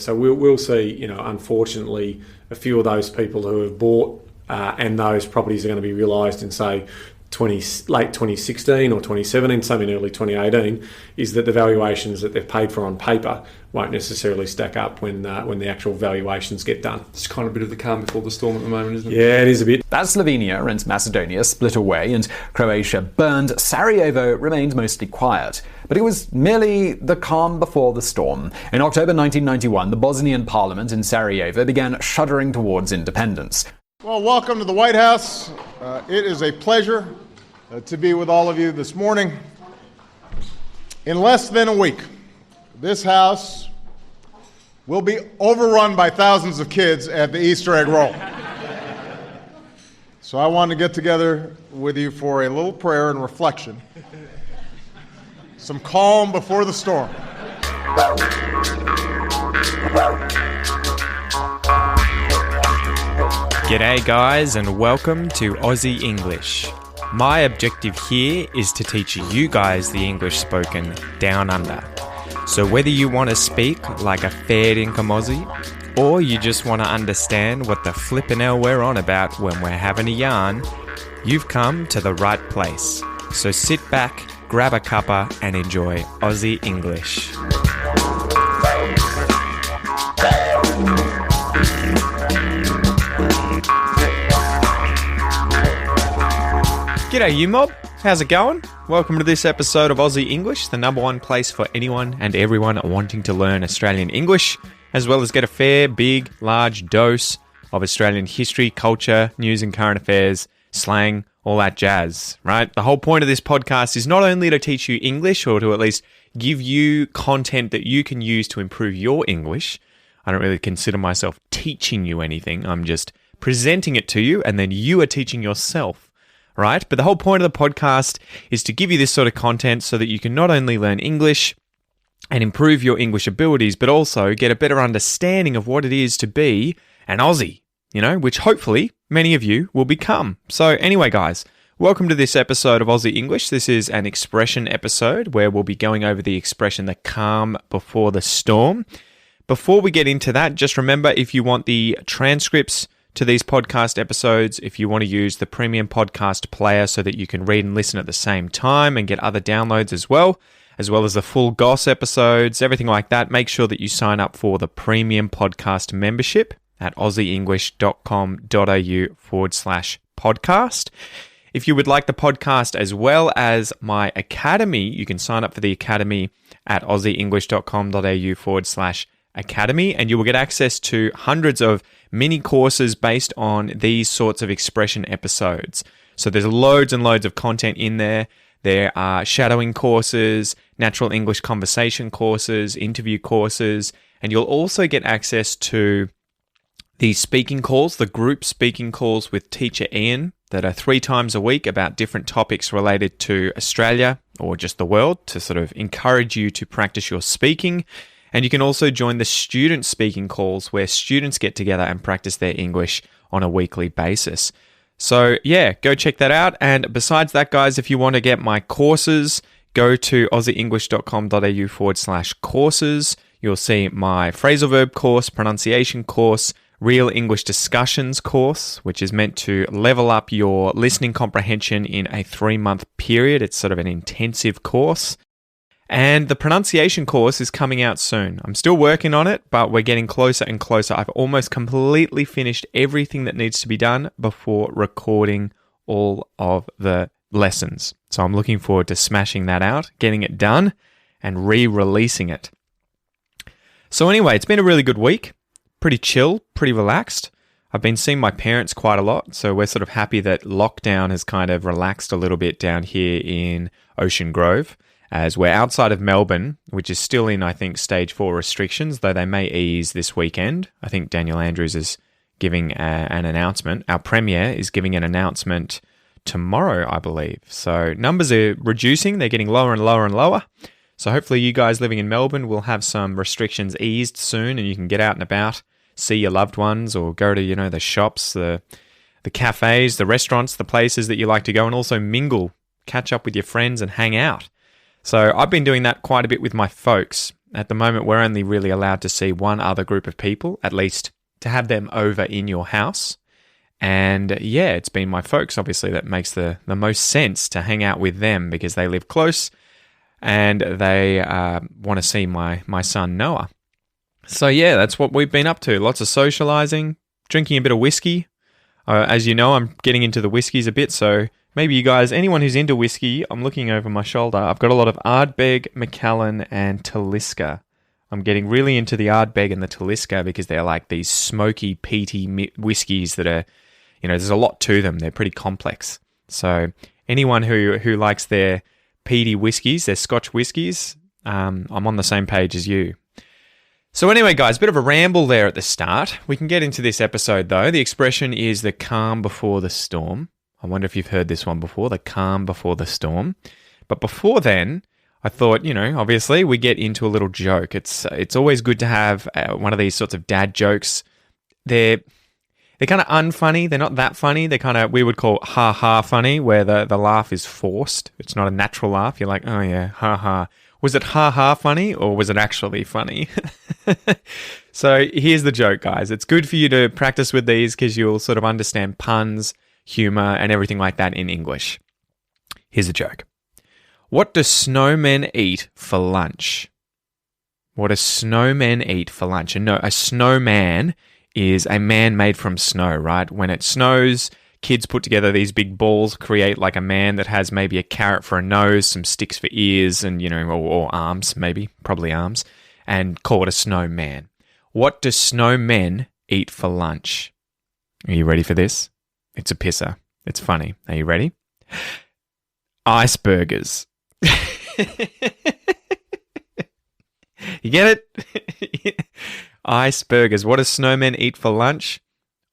So we'll see, unfortunately, a few of those people who have bought and those properties are going to be realised in, say, late 2016 or 2017, some in early 2018, is that the valuations that they've paid for on paper won't necessarily stack up when the actual valuations get done. It's kind of a bit of the calm before the storm at the moment, isn't it? Yeah, it is a bit. As Slovenia and Macedonia split away and Croatia burned, Sarajevo remained mostly quiet. But it was merely the calm before the storm. In October 1991, the Bosnian parliament in Sarajevo began shuddering towards independence. Well, welcome to the White House. It is a pleasure to be with all of you this morning. In less than a week, this house will be overrun by thousands of kids at the Easter egg roll. So I want to get together with you for a little prayer and reflection. Some calm before the storm. G'day guys, and welcome to Aussie English. My objective here is to teach you guys the English spoken down under. So whether you want to speak like a fair income Aussie, or you just want to understand what the flippin' hell we're on about when we're having a yarn, you've come to the right place. So sit back, grab a cuppa and enjoy Aussie English. G'day you mob, how's it going? Welcome to this episode of Aussie English, the number one place for anyone and everyone wanting to learn Australian English, as well as get a fair, big, large dose of Australian history, culture, news and current affairs, slang, all that jazz, right? The whole point of this podcast is not only to teach you English or to at least give you content that you can use to improve your English. I don't really consider myself teaching you anything. I'm just presenting it to you and then you are teaching yourself, right? But the whole point of the podcast is to give you this sort of content so that you can not only learn English and improve your English abilities, but also get a better understanding of what it is to be an Aussie, which hopefully many of you will become. So anyway, guys, welcome to this episode of Aussie English. This is an expression episode where we'll be going over the expression, the calm before the storm. Before we get into that, just remember, if you want the transcripts to these podcast episodes, if you want to use the premium podcast player so that you can read and listen at the same time and get other downloads as well as the full GOS episodes, everything like that, make sure that you sign up for the premium podcast membership at aussieenglish.com.au/podcast. If you would like the podcast as well as my academy, you can sign up for the academy at aussieenglish.com.au/academy, and you will get access to hundreds of mini courses based on these sorts of expression episodes. So there's loads and loads of content in there. There are shadowing courses, natural English conversation courses, interview courses, and you'll also get access to the speaking calls, the group speaking calls with Teacher Ian that are 3 times a week about different topics related to Australia or just the world to sort of encourage you to practice your speaking. And you can also join the student speaking calls where students get together and practice their English on a weekly basis. So yeah, go check that out. And besides that, guys, if you want to get my courses, go to aussieenglish.com.au/courses. You'll see my phrasal verb course, pronunciation course, Real English Discussions course, which is meant to level up your listening comprehension in a 3-month period. It's sort of an intensive course. And the pronunciation course is coming out soon. I'm still working on it, but we're getting closer and closer. I've almost completely finished everything that needs to be done before recording all of the lessons. So I'm looking forward to smashing that out, getting it done, and re-releasing it. So anyway, it's been a really good week. Pretty chill, pretty relaxed. I've been seeing my parents quite a lot, so we're sort of happy that lockdown has kind of relaxed a little bit down here in Ocean Grove, as we're outside of Melbourne, which is still in, I think, stage 4 restrictions, though they may ease this weekend. I think Daniel Andrews is giving an announcement. Our Premier is giving an announcement tomorrow, I believe. So numbers are reducing. They're getting lower and lower and lower. So hopefully you guys living in Melbourne will have some restrictions eased soon and you can get out and about, see your loved ones, or go to, the shops, the cafes, the restaurants, the places that you like to go, and also mingle, catch up with your friends and hang out. So I've been doing that quite a bit with my folks. At the moment, we're only really allowed to see one other group of people, at least to have them over in your house. And yeah, it's been my folks, obviously, that makes the most sense to hang out with them because they live close and they want to see my son Noah. So yeah, that's what we've been up to. Lots of socializing, drinking a bit of whiskey. As you know, I'm getting into the whiskeys a bit, so maybe you guys, anyone who's into whiskey, I'm looking over my shoulder. I've got a lot of Ardbeg, Macallan, and Talisker. I'm getting really into the Ardbeg and the Talisker because they're like these smoky, peaty whiskies that are, there's a lot to them. They're pretty complex. So anyone who likes their peaty whiskies, their Scotch whiskies, I'm on the same page as you. So anyway, guys, a bit of a ramble there at the start. We can get into this episode, though. The expression is the calm before the storm. I wonder if you've heard this one before, the calm before the storm. But before then, I thought, obviously we get into a little joke. It's always good to have one of these sorts of dad jokes. They're kind of unfunny. They're not that funny. They're kind of, we would call ha-ha funny, where the laugh is forced. It's not a natural laugh. You're like, oh yeah, ha-ha. Was it ha-ha funny or was it actually funny? So here's the joke, guys. It's good for you to practice with these because you'll sort of understand puns, humor, and everything like that in English. Here's a joke. What do snowmen eat for lunch? What do snowmen eat for lunch? And no, a snowman is a man made from snow, right? When it snows, kids put together these big balls, create like a man that has maybe a carrot for a nose, some sticks for ears, and, or arms, maybe, probably arms, and call it a snowman. What do snowmen eat for lunch? Are you ready for this? It's a pisser. It's funny. Are you ready? Iceburgers. You get it? Iceburgers. What do snowmen eat for lunch?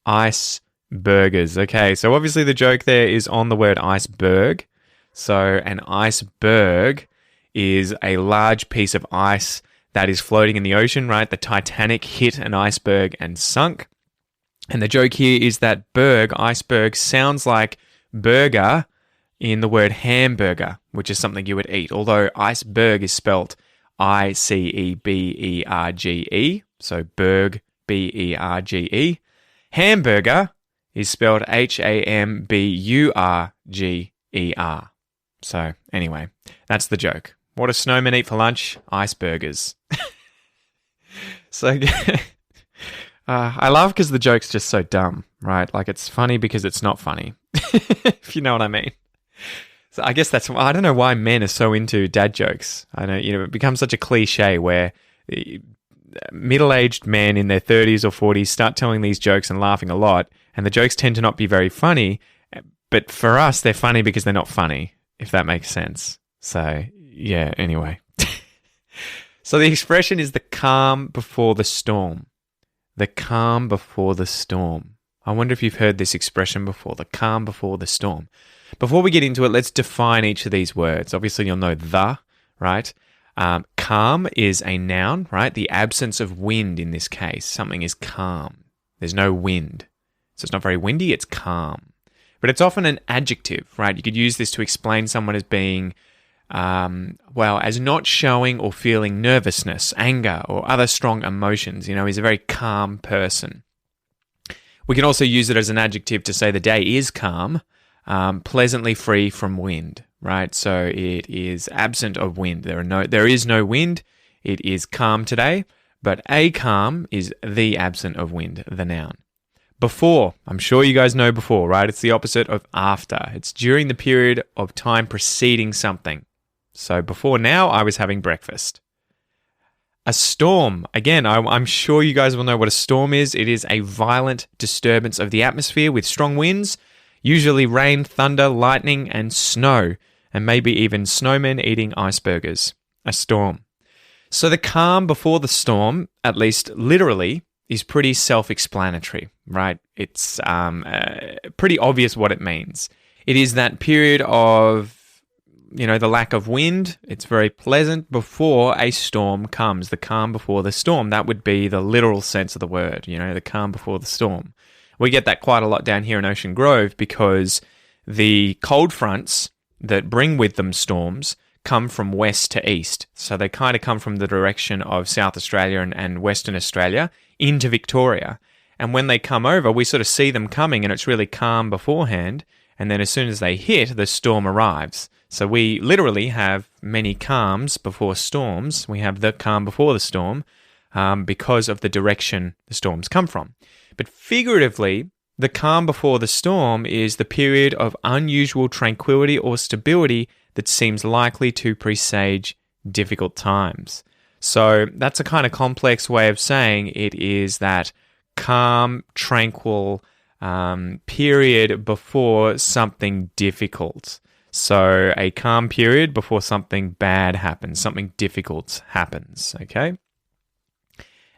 Iceburgers. Okay, so obviously the joke there is on the word iceberg. So an iceberg is a large piece of ice that is floating in the ocean, right? The Titanic hit an iceberg and sunk. And the joke here is that iceberg, sounds like burger in the word hamburger, which is something you would eat. Although iceberg is spelt I-C-E-B-E-R-G-E. So berg, B-E-R-G-E. Hamburger is spelled H-A-M-B-U-R-G-E-R. So anyway, that's the joke. What do snowmen eat for lunch? Iceburgers. So I laugh because the joke's just so dumb, right? Like it's funny because it's not funny, if you know what I mean. So I guess that's why, I don't know why men are so into dad jokes. I know, it becomes such a cliche where middle-aged men in their 30s or 40s start telling these jokes and laughing a lot, and the jokes tend to not be very funny, but for us, they're funny because they're not funny, if that makes sense. So, yeah, anyway. So the expression is the calm before the storm. The calm before the storm. I wonder if you've heard this expression before, the calm before the storm. Before we get into it, let's define each of these words. Obviously, you'll know the, right? Calm is a noun, right? The absence of wind in this case. Something is calm. There's no wind. So it's not very windy, it's calm. But it's often an adjective, right? You could use this to explain someone as being, as not showing or feeling nervousness, anger, or other strong emotions. He's a very calm person. We can also use it as an adjective to say the day is calm, pleasantly free from wind, right? So it is absent of wind. There is no wind. It is calm today, but a calm is the absent of wind, the noun. Before, I'm sure you guys know before, right? It's the opposite of after. It's during the period of time preceding something. So before now, I was having breakfast. A storm. Again, I'm sure you guys will know what a storm is. It is a violent disturbance of the atmosphere with strong winds, usually rain, thunder, lightning, and snow, and maybe even snowmen eating iceburgers. A storm. So the calm before the storm, at least literally, is pretty self-explanatory, right? It's pretty obvious what it means. It is that period of, the lack of wind. It's very pleasant before a storm comes. The calm before the storm. That would be the literal sense of the word, the calm before the storm. We get that quite a lot down here in Ocean Grove because the cold fronts that bring with them storms come from west to east. So they kind of come from the direction of South Australia and Western Australia into Victoria. And when they come over, we sort of see them coming and it's really calm beforehand. And then as soon as they hit, the storm arrives. So we literally have many calms before storms. We have the calm before the storm because of the direction the storms come from. But figuratively, the calm before the storm is the period of unusual tranquility or stability that seems likely to presage difficult times. So that's a kind of complex way of saying it is that calm, tranquil period before something difficult. So a calm period before something bad happens, something difficult happens, okay?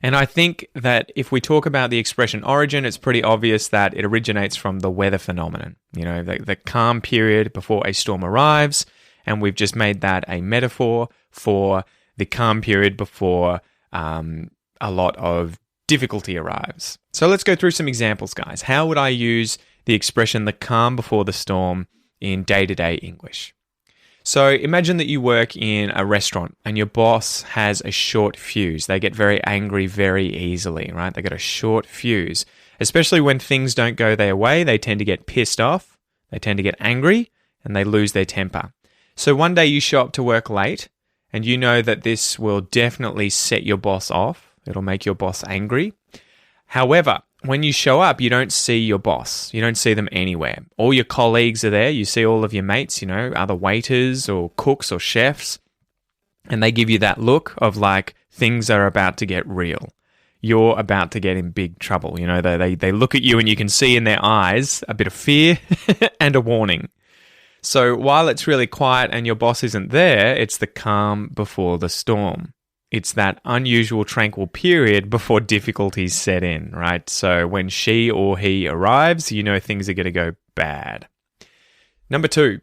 And I think that if we talk about the expression origin, it's pretty obvious that it originates from the weather phenomenon. You know, the calm period before a storm arrives, and we've just made that a metaphor for the calm period before a lot of difficulty arrives. So let's go through some examples, guys. How would I use the expression the calm before the storm in day-to-day English? So imagine that you work in a restaurant and your boss has a short fuse. They get very angry very easily, right? They got a short fuse. Especially when things don't go their way, they tend to get pissed off, they tend to get angry, and they lose their temper. So one day you show up to work late and you know that this will definitely set your boss off. It'll make your boss angry. However, when you show up, you don't see your boss. You don't see them anywhere. All your colleagues are there. You see all of your mates, you know, other waiters or cooks or chefs. And they give you that look of like things are about to get real. You're about to get in big trouble. You know, they look at you and you can see in their eyes a bit of fear and a warning. So while it's really quiet and your boss isn't there, it's the calm before the storm. It's that unusual tranquil period before difficulties set in, right? So when she or he arrives, you know things are going to go bad. Number 2,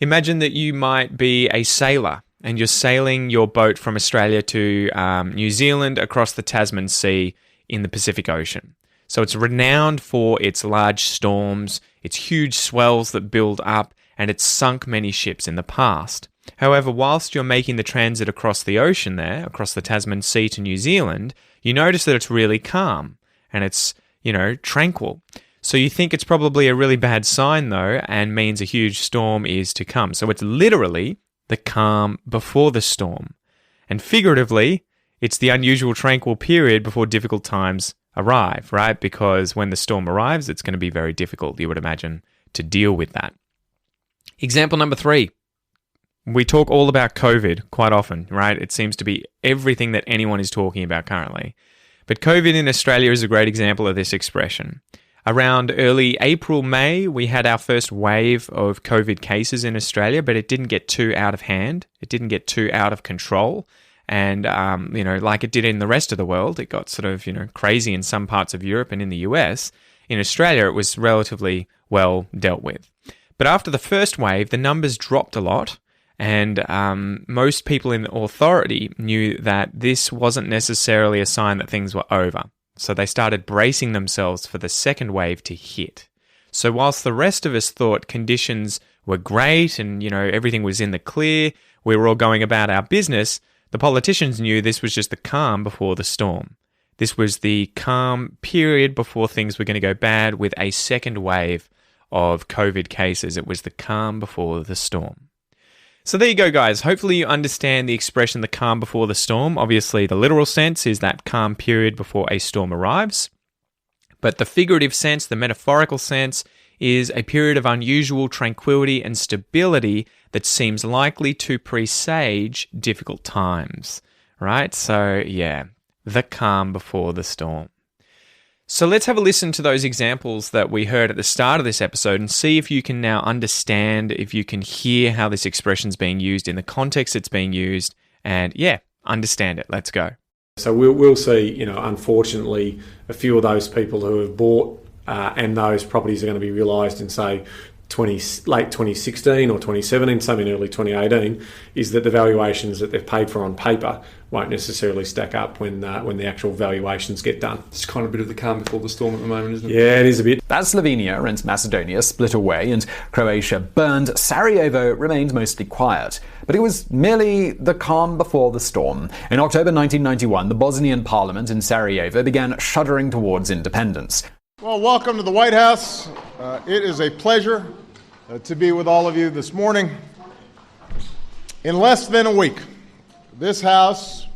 imagine that you might be a sailor and you're sailing your boat from Australia to New Zealand across the Tasman Sea in the Pacific Ocean. So it's renowned for its large storms, its huge swells that build up, and it's sunk many ships in the past. However, whilst you're making the transit across the ocean there, across the Tasman Sea to New Zealand, you notice that it's really calm and it's, you know, tranquil. So you think it's probably a really bad sign though and means a huge storm is to come. So it's literally the calm before the storm. And figuratively, it's the unusual tranquil period before difficult times arrive, right? Because when the storm arrives, it's going to be very difficult, you would imagine, to deal with that. Example number 3. We talk all about COVID quite often, right? It seems to be everything that anyone is talking about currently. But COVID in Australia is a great example of this expression. Around early April, May, we had our first wave of COVID cases in Australia, but it didn't get too out of hand. It didn't get too out of control. And, you know, like it did in the rest of the world, it got sort of, you know, crazy in some parts of Europe and in the US. In Australia, it was relatively well dealt with. But after the first wave, the numbers dropped a lot. And most people in authority knew that this wasn't necessarily a sign that things were over. So they started bracing themselves for the second wave to hit. So whilst the rest of us thought conditions were great and, you know, everything was in the clear, we were all going about our business, the politicians knew this was just the calm before the storm. This was the calm period before things were going to go bad with a second wave of COVID cases. It was the calm before the storm. So there you go, guys. Hopefully you understand the expression the calm before the storm. Obviously, the literal sense is that calm period before a storm arrives. But the figurative sense, the metaphorical sense, is a period of unusual tranquility and stability that seems likely to presage difficult times, right? So, yeah, the calm before the storm. So let's have a listen to those examples that we heard at the start of this episode and see if you can now understand, if you can hear how this expression is being used in the context it's being used, and yeah, understand it. Let's go. So we'll see, you know, unfortunately, a few of those people who have bought and those properties are going to be realised in, say, late 2016 or 2017, some in early 2018, is that the valuations that they've paid for on paper won't necessarily stack up when the actual valuations get done. It's kind of a bit of the calm before the storm at the moment, isn't it? Yeah, it is a bit. As Slovenia and Macedonia split away and Croatia burned, Sarajevo remained mostly quiet. But it was merely the calm before the storm. In October 1991, the Bosnian parliament in Sarajevo began shuddering towards independence. Well, welcome to the White House. It is a pleasure to be with all of you this morning. In less than a week, this house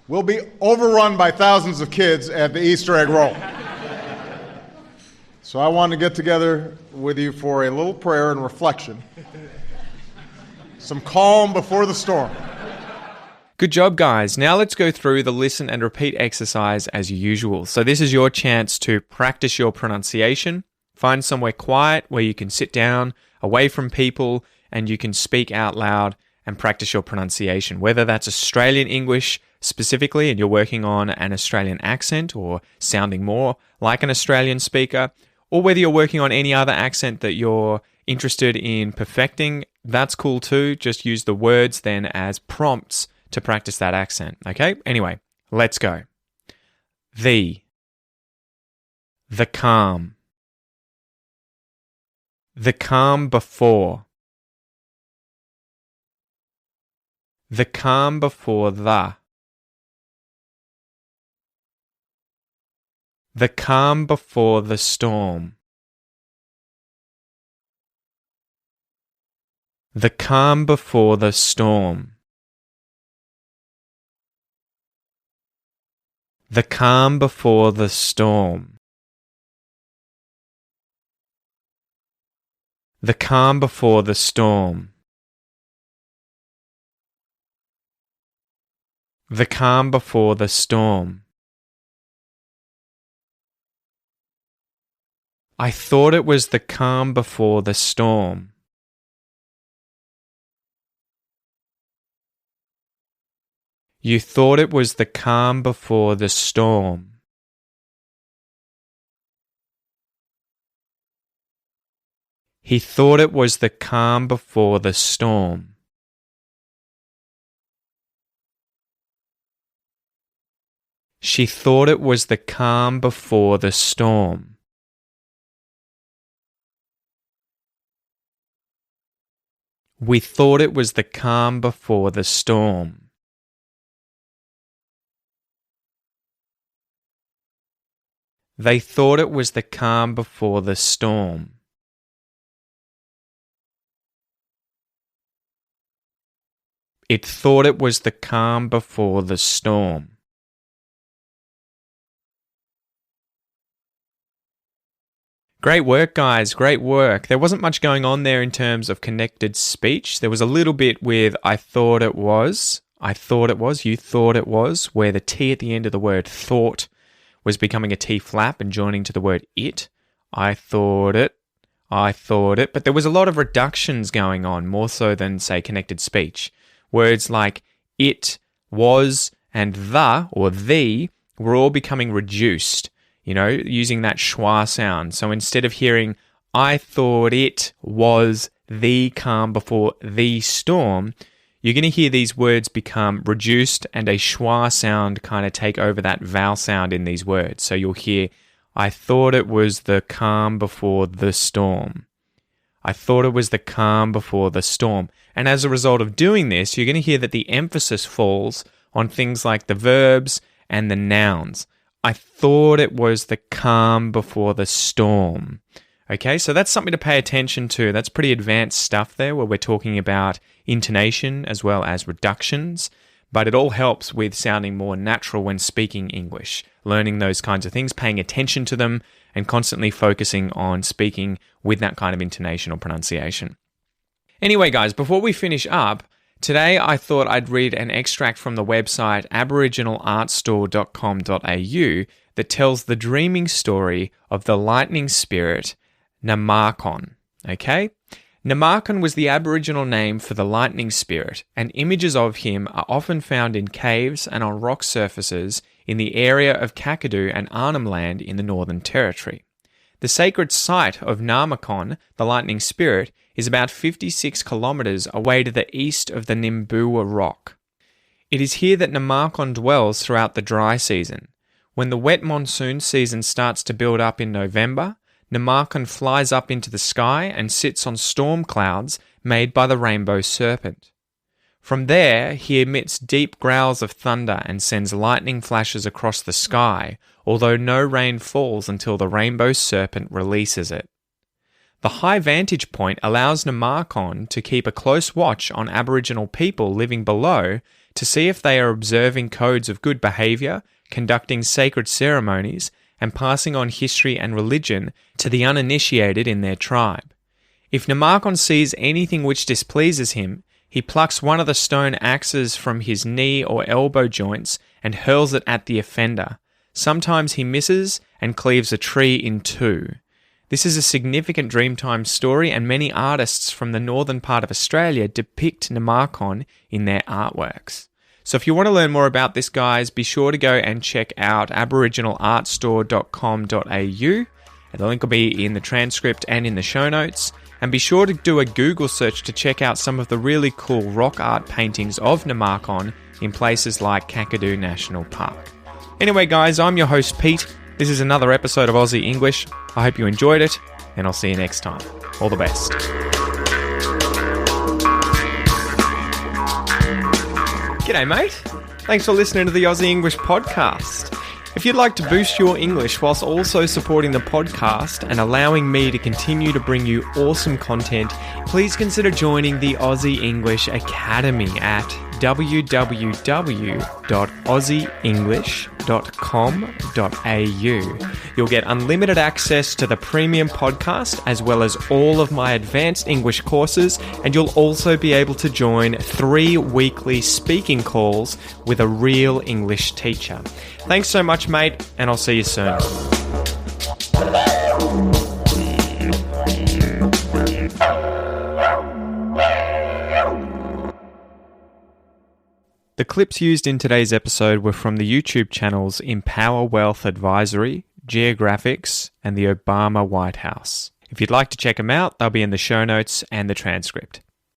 will be overrun by thousands of kids at the Easter egg roll. So I want to get together with you for a little prayer and reflection. Some calm before the storm. Good job, guys. Now let's go through the listen and repeat exercise as usual. So this is your chance to practice your pronunciation. Find somewhere quiet where you can sit down, away from people, and you can speak out loud and practice your pronunciation. Whether that's Australian English specifically and you're working on an Australian accent or sounding more like an Australian speaker, or whether you're working on any other accent that you're interested in perfecting, that's cool too. Just use the words then as prompts to practice that accent, okay? Anyway, let's go. The calm. The calm before. The calm before the. The calm before the storm. The calm before the storm. The calm before the storm. The calm before the storm. The calm before the storm. I thought it was the calm before the storm. You thought it was the calm before the storm. He thought it was the calm before the storm. She thought it was the calm before the storm. We thought it was the calm before the storm. They thought it was the calm before the storm. It thought it was the calm before the storm. Great work, guys. Great work. There wasn't much going on there in terms of connected speech. There was a little bit with I thought it was, you thought it was, where the T at the end of the word thought was becoming a T flap and joining to the word it. I thought it. But there was a lot of reductions going on, more so than, say, connected speech. Words like it, was, and the, or the, were all becoming reduced, using that schwa sound. So instead of hearing, I thought it was the calm before the storm, you're going to hear these words become reduced and a schwa sound kind of take over that vowel sound in these words. So you'll hear, I thought it was the calm before the storm. I thought it was the calm before the storm. And as a result of doing this, you're going to hear that the emphasis falls on things like the verbs and the nouns. I thought it was the calm before the storm. Okay, so that's something to pay attention to. That's pretty advanced stuff there where we're talking about intonation as well as reductions, but it all helps with sounding more natural when speaking English, learning those kinds of things, paying attention to them, and constantly focusing on speaking with that kind of intonation or pronunciation. Anyway, guys, before we finish up, today I thought I'd read an extract from the website aboriginalartstore.com.au that tells the dreaming story of the lightning spirit Namakon. Okay? Namakon was the Aboriginal name for the lightning spirit, and images of him are often found in caves and on rock surfaces in the area of Kakadu and Arnhem Land in the Northern Territory. The sacred site of Namakon, the lightning spirit, is about 56 kilometers away to the east of the Nimbua rock. It is here that Namakon dwells throughout the dry season. When the wet monsoon season starts to build up in November, Namakon flies up into the sky and sits on storm clouds made by the rainbow serpent. From there, he emits deep growls of thunder and sends lightning flashes across the sky, although no rain falls until the rainbow serpent releases it. The high vantage point allows Namakon to keep a close watch on Aboriginal people living below to see if they are observing codes of good behaviour, conducting sacred ceremonies, and passing on history and religion to the uninitiated in their tribe. If Namakon sees anything which displeases him, he plucks one of the stone axes from his knee or elbow joints and hurls it at the offender. Sometimes he misses and cleaves a tree in two. This is a significant Dreamtime story, and many artists from the northern part of Australia depict Namakon in their artworks. So if you want to learn more about this, guys, be sure to go and check out aboriginal.artstore.com.au. The link will be in the transcript and in the show notes. And be sure to do a Google search to check out some of the really cool rock art paintings of Namakon in places like Kakadu National Park. Anyway, guys, I'm your host, Pete. This is another episode of Aussie English. I hope you enjoyed it, and I'll see you next time. All the best. G'day, mate. Thanks for listening to the Aussie English podcast. If you'd like to boost your English whilst also supporting the podcast and allowing me to continue to bring you awesome content, please consider joining the Aussie English Academy at www.aussieenglish.com.au. You'll get unlimited access to the premium podcast as well as all of my advanced English courses, and you'll also be able to join 3 weekly speaking calls with a real English teacher. Thanks so much, mate, and I'll see you soon. The clips used in today's episode were from the YouTube channels Empower Wealth Advisory, Geographics, and the Obama White House. If you'd like to check them out, they'll be in the show notes and the transcript.